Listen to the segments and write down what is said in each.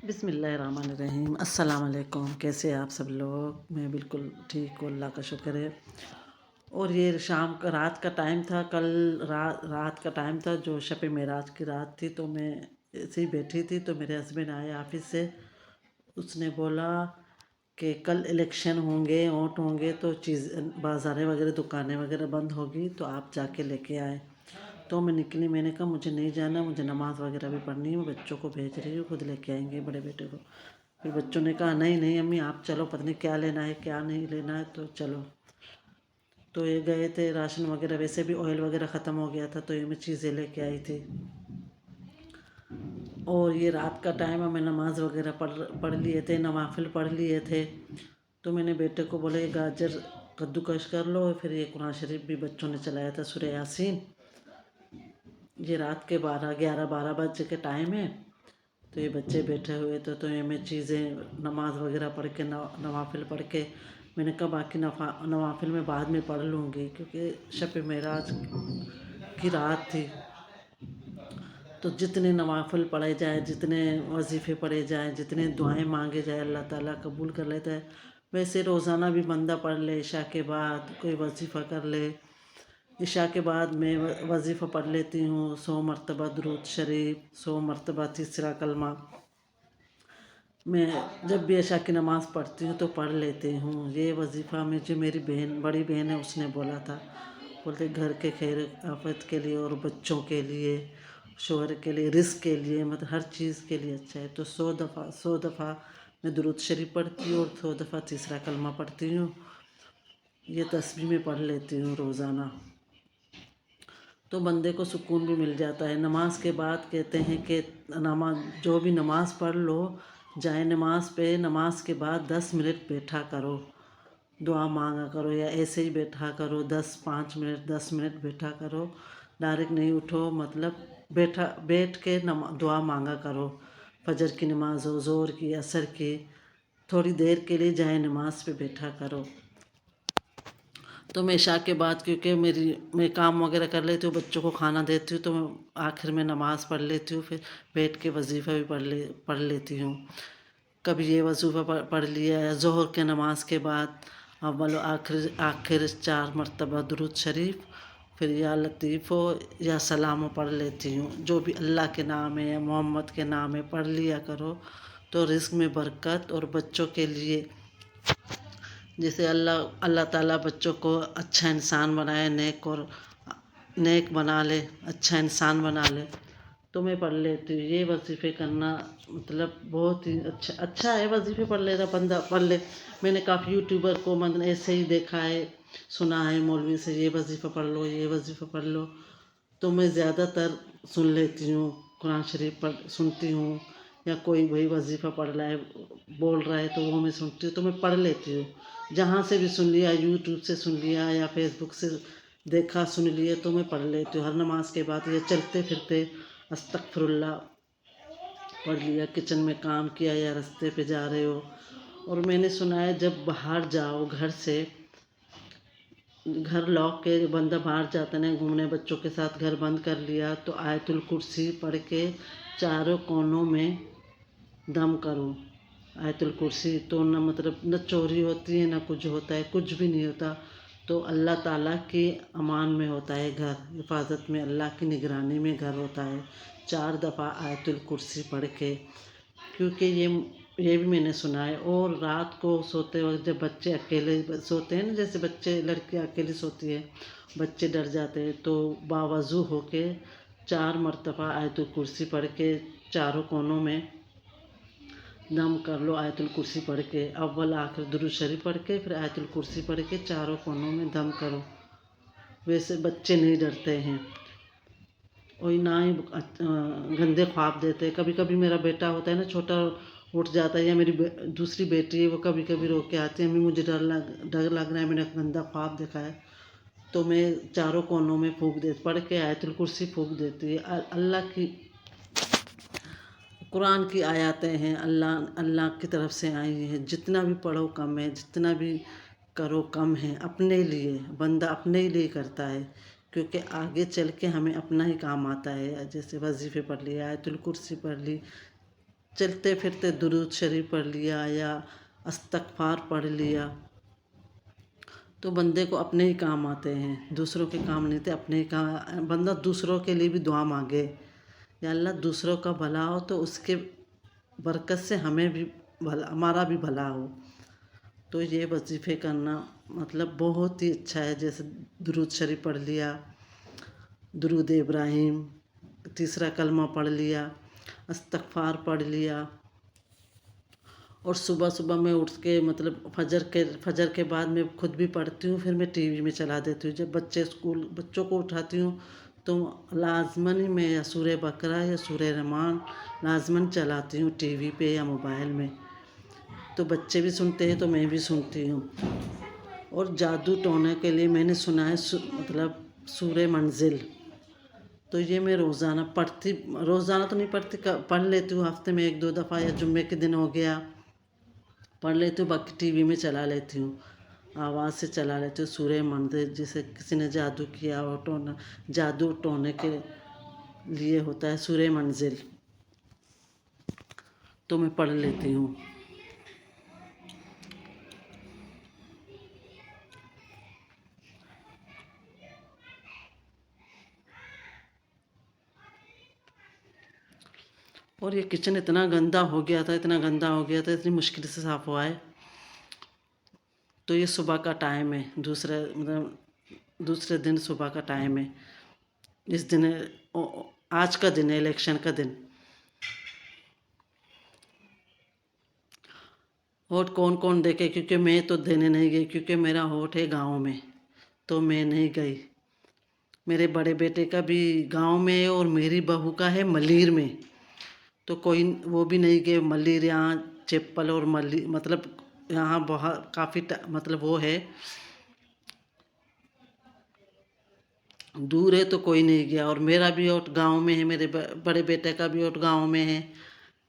بسم اللہ الرحمن الرحیم۔ السلام علیکم، کیسے ہیں آپ سب لوگ؟ میں بالکل ٹھیک ہوں، اللہ کا شکر ہے۔ اور یہ شام کا رات کا ٹائم تھا، کل رات کا ٹائم تھا جو شب معراج کی رات تھی، تو میں ایسے ہی بیٹھی تھی تو میرے ہسبینڈ آئے آفس سے۔ اس نے بولا کہ کل الیکشن ہوں گے، ووٹ ہوں گے، تو بازاریں وغیرہ دکانیں وغیرہ بند ہوگی، تو آپ جا کے لے کے آئے۔ تو میں نکلی، میں نے کہا مجھے نہیں جانا، مجھے نماز وغیرہ بھی پڑھنی ہے، میں بچوں کو بھیج رہی ہوں، خود لے کے آئیں گے بڑے بیٹے کو۔ پھر بچوں نے کہا نہیں نہیں امی آپ چلو، پتہ نہیں کیا لینا ہے کیا نہیں لینا ہے، تو چلو۔ تو یہ گئے تھے، راشن وغیرہ، ویسے بھی آئل وغیرہ ختم ہو گیا تھا، تو یہ میں چیزیں لے کے آئی تھی۔ اور یہ رات کا ٹائم ہے، میں نماز وغیرہ پڑھ لیے تھے، نوافل پڑھ لیے تھے۔ تو میں نے بیٹے کو بولا یہ گاجر کدوکش کر لو، پھر یہ قرآن شریف بھی بچوں نے چلایا تھا، سورہ یاسین۔ یہ رات کے 11-12 بجے کے ٹائم ہے، تو یہ بچے بیٹھے ہوئے تھے، تو یہ میں چیزیں نماز وغیرہ پڑھ کے، نوافل پڑھ کے، میں نے کہا باقی نوافل میں بعد میں پڑھ لوں گی، کیونکہ شب معراج کی رات تھی۔ تو جتنے نوافل پڑھے جائیں، جتنے وظیفے پڑھے جائیں، جتنے دعائیں مانگے جائیں، اللہ تعالیٰ قبول کر لیتا ہے۔ ویسے روزانہ بھی بندہ پڑھ لے، عشاء کے بعد کوئی وظیفہ کر لے۔ عشاء کے بعد میں وظیفہ پڑھ لیتی ہوں، 100 مرتبہ درود شریف، 100 مرتبہ تیسرا کلمہ۔ میں جب بھی عشاء کی نماز پڑھتی ہوں تو پڑھ لیتی ہوں یہ وظیفہ۔ مجھے میری بڑی بہن ہے، اس نے بولا تھا، بولتے گھر کے خیر آفت کے لیے اور بچوں کے لیے، شوہر کے لیے، رزق کے لیے، مطلب ہر چیز کے لیے اچھا ہے۔ تو 100 دفعہ میں درود شریف پڑھتی ہوں اور 100 دفعہ تیسرا کلمہ پڑھتی ہوں۔ یہ تسبیح میں پڑھ لیتی ہوں روزانہ، تو بندے کو سکون بھی مل جاتا ہے۔ نماز کے بعد کہتے ہیں کہ جو بھی نماز پڑھ لو، جائے نماز پہ نماز کے بعد 10 منٹ بیٹھا کرو، دعا مانگا کرو، یا ایسے ہی بیٹھا کرو، 10 منٹ بیٹھا کرو، ڈائریکٹ نہیں اٹھو، مطلب بیٹھ کے دعا مانگا کرو۔ فجر کی نماز ہو، ظہر کی، عصر کی، تھوڑی دیر کے لیے جائے نماز پہ بیٹھا کرو۔ تو میں عشاء کے بعد، کیونکہ میں کام وغیرہ کر لیتی ہوں، بچوں کو کھانا دیتی ہوں، تو میں آخر میں نماز پڑھ لیتی ہوں، پھر بیٹھ کے وظیفہ بھی پڑھ لیتی ہوں۔ کبھی یہ وظیفہ پڑھ لیا، یا ظہر کے نماز کے بعد اول و آخر 4 مرتبہ درود شریف، پھر یا لطیف ہو یا سلام ہو پڑھ لیتی ہوں۔ جو بھی اللہ کے نام ہے یا محمد کے نام ہے پڑھ لیا کرو، تو رزق میں برکت، اور بچوں کے لیے جیسے اللہ تعالیٰ بچوں کو اچھا انسان بنائے، نیک بنا لے، اچھا انسان بنا لے، تو میں پڑھ لیتی ہوں۔ یہ وظیفے کرنا مطلب بہت ہی اچھا ہے، وظیفے پڑھ لیتا بندہ پڑھ لے۔ میں نے کافی یوٹیوبر کو ایسے ہی دیکھا ہے، سنا ہے مولوی سے، یہ وظیفہ پڑھ لو، یہ وظیفہ پڑھ لو، تو میں زیادہ تر سن لیتی ہوں، قرآن شریف سنتی ہوں، یا کوئی وہی وظیفہ پڑھ رہا ہے، بول رہا ہے، تو وہ میں سنتی ہوں، تو میں پڑھ لیتی ہوں۔ جہاں سے بھی سن لیا، یوٹیوب سے سن لیا یا فیس بک سے دیکھا سن لیا، تو میں پڑھ لیتی ہوں۔ ہر نماز کے بعد یہ چلتے پھرتے استغفر اللہ پڑھ لیا، کچن میں کام کیا یا راستے پہ جا رہے ہو۔ اور میں نے سنا ہے جب باہر جاؤ گھر سے، گھر لاک کے بندہ باہر جاتا ہے گھومنے، بچوں کے ساتھ گھر بند کر لیا، تو آیت الکرسی پڑھ کے چاروں کونوں میں دم کرو۔ آیت الکرسی تو نہ مطلب نہ چوری ہوتی ہے، نہ کچھ ہوتا ہے، کچھ بھی نہیں ہوتا، تو اللہ تعالیٰ کی امان میں ہوتا ہے گھر، حفاظت میں، اللہ کی نگرانی میں گھر ہوتا ہے 4 دفعہ آیت الکرسی پڑھ کے، کیونکہ یہ بھی میں نے سنا ہے۔ اور رات کو سوتے وقت جب بچے اکیلے سوتے ہیں نا، جیسے بچے لڑکیاں اکیلی سوتی ہیں، بچے ڈر جاتے ہیں، تو باوضو ہو کے 4 مرتبہ آیت الکرسی پڑھ کے چاروں کونوں میں دم کر لو۔ آیت الکرسی پڑھ کے اول آخر درود شریف پڑھ کے، پھر آیت الکرسی پڑھ کے چاروں کونوں میں دم کرو، ویسے بچے نہیں ڈرتے ہیں، اور نہ ہی گندے خواب دیتے۔ کبھی کبھی میرا بیٹا ہوتا ہے نا چھوٹا، اٹھ جاتا ہے، یا میری دوسری بیٹی ہے، وہ کبھی کبھی رو کے آتی ہے، امی مجھے ڈر لگ رہا ہے، میں نے گندا خواب دیکھا ہے، تو میں چاروں کونوں میں پڑھ کے آیت الکرسی پھونک دیتی ہے۔ اللہ کی قرآن کی آیاتیں ہیں، اللہ کی طرف سے آئی ہیں، جتنا بھی پڑھو کم ہے، جتنا بھی کرو کم ہے، اپنے لیے بندہ اپنے لیے کرتا ہے، کیونکہ آگے چل کے ہمیں اپنا ہی کام آتا ہے۔ جیسے وظیفے پڑھ لیے، آیت الکرسی پڑھ لی، چلتے پھرتے درود شریف پڑھ لیا یا استغفار پڑھ لیا تو بندے کو اپنے ہی کام آتے ہیں، دوسروں کے کام نہیں تھے، اپنے ہی کام. بندہ دوسروں کے لیے بھی دعا مانگے، یا اللہ دوسروں کا بھلا ہو تو اس کے برکت سے ہمیں بھی بھلا، ہمارا بھی بھلا ہو. تو یہ وظیفے کرنا مطلب بہت ہی اچھا ہے. جیسے درود شریف پڑھ لیا، درود ابراہیم، تیسرا کلمہ پڑھ لیا، استغفار پڑھ لیا. اور صبح صبح میں اٹھ کے مطلب فجر کے بعد میں خود بھی پڑھتی ہوں، پھر میں ٹی وی میں چلا دیتی ہوں. جب بچوں کو اٹھاتی ہوں تو لازماً ہی میں یا سورہ بقرہ یا سورہ رحمان لازماً چلاتی ہوں ٹی وی پہ یا موبائل میں. تو بچے بھی سنتے ہیں تو میں بھی سنتی ہوں. اور جادو ٹونے کے لیے میں نے سنا ہے مطلب سورہ منزل. تو یہ میں روزانہ تو نہیں پڑھتی، پڑھ لیتی ہوں ہفتے میں 1-2 دفعہ، یا جمعے کے دن ہو گیا پڑھ لیتی ہوں. باقی ٹی وی میں چلا لیتی ہوں، آواز سے چلا لیتی ہوں. سورہ منزل جسے کسی نے جادو کیا ہو، جادو ٹونے کے لیے ہوتا ہے سورہ منزل، تو میں پڑھ لیتی ہوں. اور یہ کچن اتنا گندا ہو گیا تھا، اتنی مشکل سے صاف ہوا ہے. تو یہ صبح کا ٹائم ہے، دوسرے دن صبح کا ٹائم ہے. اس دن آج کا دن ہے، الیکشن کا دن. ووٹ کون کون دے کے، کیونکہ میں تو دینے نہیں گئی، کیونکہ میرا ووٹ ہے گاؤں میں، تو میں نہیں گئی. میرے بڑے بیٹے کا بھی گاؤں میں ہے اور میری بہو کا ہے ملیر میں. تو کوئی وہ بھی نہیں گئے. ملیر یہاں چپل اور مطلب یہاں بہت کافی مطلب وہ ہے دور ہے، تو کوئی نہیں گیا. اور میرا بھی ووٹ گاؤں میں ہے، میرے بڑے بیٹے کا بھی ووٹ گاؤں میں ہے.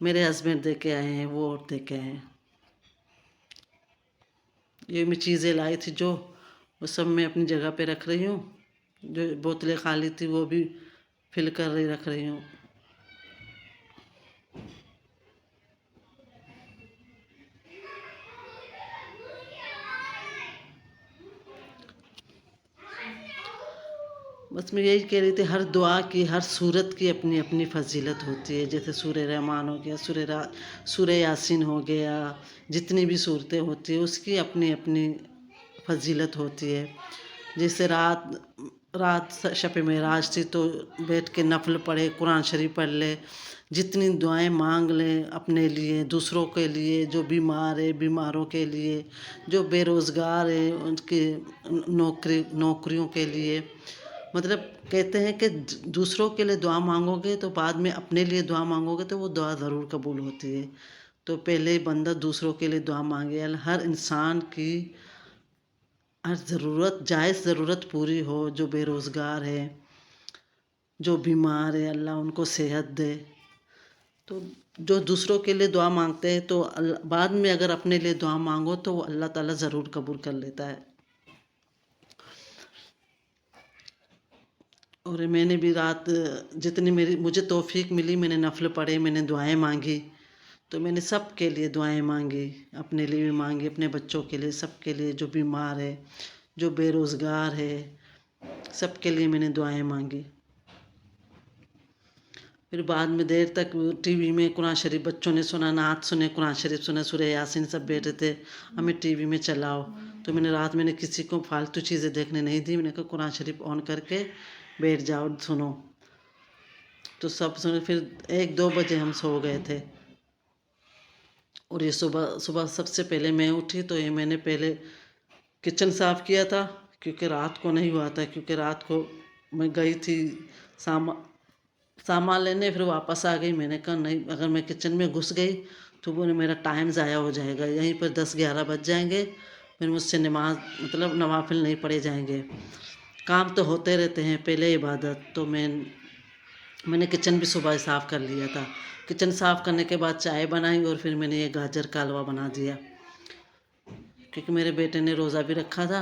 میرے ہسبینڈ دے کے آئے ہیں، وہ ووٹ دے کے آئے ہیں. یہ میں چیزیں لائی تھی وہ سب میں اپنی جگہ پہ رکھ رہی ہوں. جو بوتلیں خالی تھی وہ بھی فل کر رکھ رہی ہوں. بس میں یہی کہہ رہی تھی، ہر دعا کی، ہر سورت کی اپنی اپنی فضیلت ہوتی ہے. جیسے سورہ رحمان ہو گیا، سورہ یاسین ہو گیا، جتنی بھی صورتیں ہوتی ہیں اس کی اپنی اپنی فضیلت ہوتی ہے. جیسے رات شب معراج تھی تو بیٹھ کے نفل پڑھے، قرآن شریف پڑھ لے، جتنی دعائیں مانگ لیں اپنے لیے، دوسروں کے لیے، جو بیمار ہے بیماروں کے لیے، جو بے روزگار ہیں ان کے نوکریوں کے لیے. مطلب کہتے ہیں کہ دوسروں کے لیے دعا مانگو گے تو بعد میں اپنے لیے دعا مانگو گے تو وہ دعا ضرور قبول ہوتی ہے. تو پہلے بندہ دوسروں کے لیے دعا مانگے. ہر انسان کی ہر جائز ضرورت پوری ہو. جو بے روزگار ہے، جو بیمار ہے، اللہ ان کو صحت دے. تو جو دوسروں کے لیے دعا مانگتے ہیں تو بعد میں اگر اپنے لیے دعا مانگو تو وہ اللہ تعالیٰ ضرور قبول کر لیتا ہے. اور میں نے بھی رات جتنی مجھے توفیق ملی میں نے نفل پڑھے، میں نے دعائیں مانگی. تو میں نے سب کے لیے دعائیں مانگی، اپنے لیے بھی مانگی، اپنے بچوں کے لیے، سب کے لیے، جو بیمار ہے، جو بے روزگار ہے، سب کے لیے میں نے دعائیں مانگی. پھر بعد میں دیر تک ٹی وی میں قرآن شریف بچوں نے سنا، نعت سنے، قرآن شریف سنا، سورہ یاسین، سب بیٹھے تھے ہمیں ٹی وی میں چلاؤ. تو رات میں نے کسی کو فالتو چیزیں دیکھنے نہیں دی. میں نے کہا قرآن شریف آن کر کے بیٹھ جاؤ، سنو. تو سب سنے. پھر 1-2 بجے ہم سو گئے تھے. اور یہ صبح سب سے پہلے میں اٹھی تو یہ میں نے پہلے کچن صاف کیا تھا، کیونکہ رات کو نہیں ہوا تھا، کیونکہ رات کو میں گئی تھی سامان لینے، پھر واپس آ گئی. میں نے کہا نہیں، اگر میں کچن میں گھس گئی تو وہ میرا ٹائم ضائع ہو جائے گا، یہیں پر 10-11 بج جائیں گے، پھر مجھ سے نوافل نہیں پڑھے جائیں گے. کام تو ہوتے رہتے ہیں، پہلے عبادت. تو میں نے کچن بھی صبح ہی صاف کر لیا تھا. کچن صاف کرنے کے بعد چائے بنائی اور پھر میں نے یہ گاجر کا حلوہ بنا دیا، کیونکہ میرے بیٹے نے روزہ بھی رکھا تھا.